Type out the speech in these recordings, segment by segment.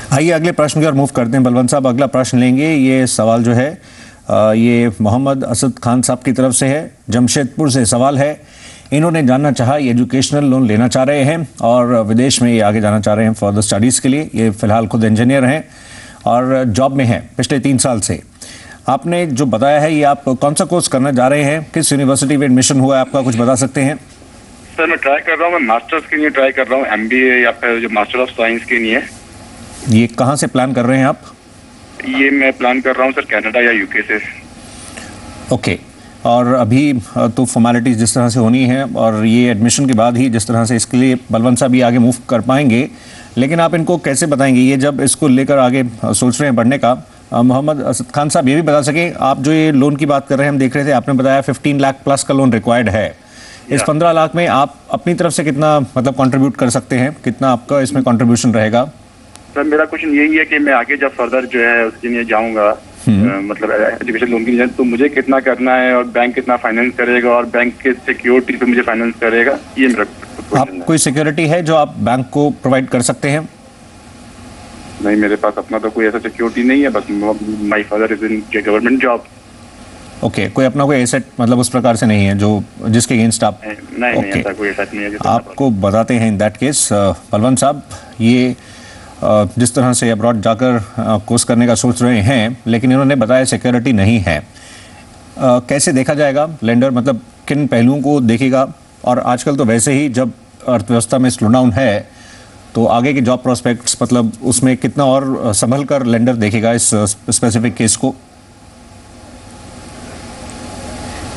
आइए अगले प्रश्न की ओर मूव करते हैं। बलवंत साहब, अगला प्रश्न लेंगे। ये सवाल जो है ये मोहम्मद असद खान साहब की तरफ से है, जमशेदपुर से सवाल है। इन्होंने जानना चाहा, ये एजुकेशनल लोन लेना चाह रहे हैं और विदेश में ये आगे जाना चाह रहे हैं फर्दर स्टडीज़ के लिए। ये फ़िलहाल खुद इंजीनियर हैं और जॉब में हैं पिछले 3 साल से। आपने जो बताया है, ये आप कौन सा कोर्स करना जा रहे हैं, किस यूनिवर्सिटी में एडमिशन हुआ है आपका, कुछ बता सकते हैं? सर मैं ट्राई कर रहा हूँ, मैं मास्टर्स के लिए ट्राई कर रहा हूँ, MBA या फिर जो मास्टर ऑफ साइंस के लिए। ये कहाँ से प्लान कर रहे हैं आप? ये मैं प्लान कर रहा हूँ सर कनाडा या UK से। ओके। और अभी तो फॉर्मेलिटीज़ जिस तरह से होनी है और ये एडमिशन के बाद ही जिस तरह से इसके लिए बलवंत साहब ये आगे मूव कर पाएंगे, लेकिन आप इनको कैसे बताएंगे ये जब इसको लेकर आगे सोच रहे हैं बढ़ने का? मोहम्मद असद खान साहब, ये भी बता सकें, आप जो ये लोन की बात कर रहे हैं, हम देख रहे थे आपने बताया 15 लाख प्लस का लोन रिक्वायर्ड है। इस 15 लाख में आप अपनी तरफ से कितना मतलब कंट्रीब्यूट कर सकते हैं, कितना आपका इसमें कंट्रीब्यूशन रहेगा? सर मेरा क्वेश्चन यही है कि मैं आगे जब फर्दर जो है उसके लिए जाऊंगा, मतलब एजुकेशन लोन के लिए, तो मुझे कितना करना है और बैंक कितना फाइनेंस करेगा और बैंक के सिक्योरिटी पे मुझे फाइनेंस करेगा, ये मेरा क्वेश्चन है। आप कोई सिक्योरिटी है जो आप बैंक को प्रोवाइड कर सकते हैं? नहीं, मेरे पास अपना तो कोई ऐसा सिक्योरिटी नहीं है, बस my father is in government job. Okay, कोई अपना कोई एसेट मतलब उस प्रकार से नहीं है जो जिसके अगेंस्ट आप? नहीं, ऐसा कोई एसेट नहीं है। आपको बताते हैं इन दैट केस बलवंत साहब, ये जिस तरह से अब्रॉड जाकर कोर्स करने का सोच रहे हैं, लेकिन इन्होंने बताया सिक्योरिटी नहीं है। कैसे देखा जाएगा लेंडर, मतलब किन पहलुओं को देखेगा? और आजकल तो वैसे ही जब अर्थव्यवस्था में स्लो डाउन है तो आगे के जॉब प्रोस्पेक्ट्स, मतलब उसमें कितना और संभल कर लेंडर देखेगा इस स्पेसिफिक केस को?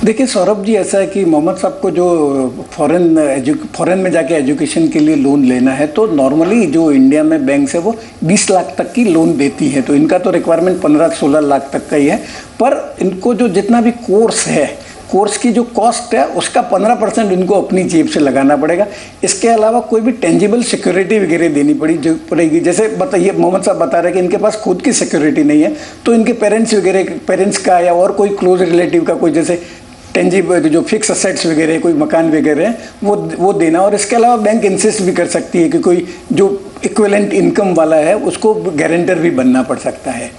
देखिए सौरभ जी, ऐसा है कि मोहम्मद साहब को जो फॉरेन में जाके एजुकेशन के लिए लोन लेना है, तो नॉर्मली जो इंडिया में बैंक से वो 20 लाख तक की लोन देती है, तो इनका तो रिक्वायरमेंट 15-16 लाख तक का ही है। पर इनको जो जितना भी कोर्स है, कोर्स की जो कॉस्ट है उसका 15% इनको अपनी जेब से लगाना पड़ेगा। इसके अलावा कोई भी टेंजिबल सिक्योरिटी वगैरह देनी पड़ेगी। जैसे बताइए, मोहम्मद साहब बता रहे हैं कि इनके पास खुद की सिक्योरिटी नहीं है, तो इनके पेरेंट्स का या और कोई क्लोज रिलेटिव का कोई जैसे टेंजिबल जो फिक्स असेट्स वगैरह, कोई मकान वगैरह है, वो देना। और इसके अलावा बैंक इंसिस्ट भी कर सकती है कि कोई जो इक्विवेलेंट इनकम वाला है उसको गारंटर भी बनना पड़ सकता है।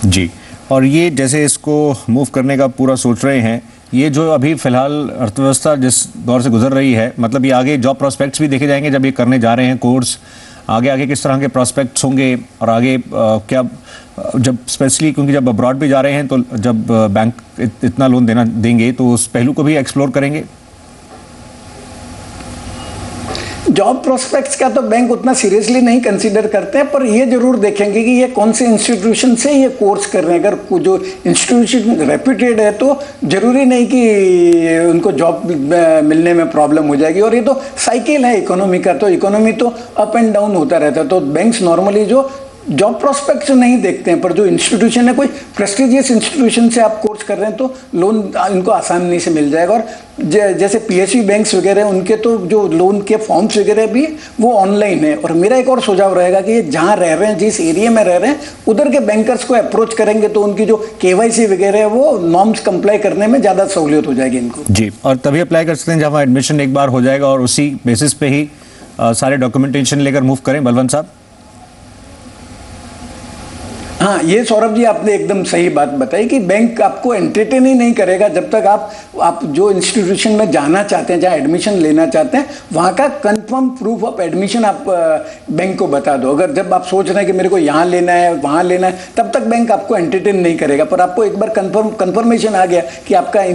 जी, और ये जैसे इसको मूव करने का पूरा सोच रहे हैं, ये जो अभी फिलहाल अर्थव्यवस्था जिस दौर से गुजर रही है, मतलब ये आगे जॉब प्रोस्पेक्ट्स भी देखे जाएंगे जब ये करने जा रहे हैं कोर्स, आगे किस तरह के प्रोस्पेक्ट्स होंगे और आगे क्या, जब स्पेशली क्योंकि जब अब्रॉड भी जा रहे हैं तो जब बैंक इतना लोन देंगे तो उस पहलू को भी एक्सप्लोर करेंगे। जॉब प्रोस्पेक्ट्स का तो बैंक उतना सीरियसली नहीं कंसीडर करते हैं, पर ये जरूर देखेंगे कि ये कौन से इंस्टीट्यूशन से ये कोर्स कर रहे हैं। अगर जो इंस्टीट्यूशन रेप्यूटेड है तो जरूरी नहीं कि उनको जॉब मिलने में प्रॉब्लम हो जाएगी। और ये तो साइकिल है इकोनॉमी का, तो इकोनॉमी तो अप एंड डाउन होता रहता है। तो बैंक्स नॉर्मली जो जॉब प्रोस्पेक्ट्स नहीं देखते हैं, पर जो इंस्टीट्यूशन है, कोई प्रेस्टिजियस इंस्टीट्यूशन से आप कोर्स कर रहे हैं तो लोन इनको आसानी से मिल जाएगा। और जैसे PSU बैंक्स वगैरह, उनके तो जो लोन के फॉर्म्स वगैरह भी वो ऑनलाइन है। और मेरा एक और सुझाव रहेगा कि जहाँ रह रहे हैं, जिस एरिया में रह रहे हैं, उधर के बैंकर्स को अप्रोच करेंगे तो उनकी जो KYC वगैरह है वो नॉर्म्स कंप्लाई करने में ज़्यादा सहूलियत हो जाएगी इनको। जी, और तभी अप्लाई कर सकते हैं जब एडमिशन एक बार हो जाएगा और उसी बेसिस पे ही सारे डॉक्यूमेंटेशन लेकर मूव करें। बलवंत साहब? हाँ, ये सौरभ जी आपने एकदम सही बात बताई कि बैंक आपको एंटरटेन ही नहीं करेगा जब तक आप जो इंस्टीट्यूशन में जाना चाहते हैं, जहाँ एडमिशन लेना चाहते हैं, वहाँ का कंफर्म प्रूफ ऑफ एडमिशन आप बैंक को बता दो। अगर जब आप सोच रहे हैं कि मेरे को यहाँ लेना है, वहाँ लेना है, तब तक बैंक आपको एंटरटेन नहीं करेगा। पर आपको एक बार कंफर्मेशन आ गया कि आपका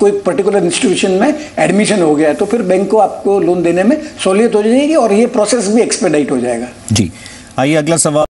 कोई पर्टिकुलर इंस्टीट्यूशन में एडमिशन हो गया, तो फिर बैंक को आपको लोन देने में सहूलियत हो जाएगी और ये प्रोसेस भी एक्सपेडाइट हो जाएगा। जी, आइए अगला सवाल।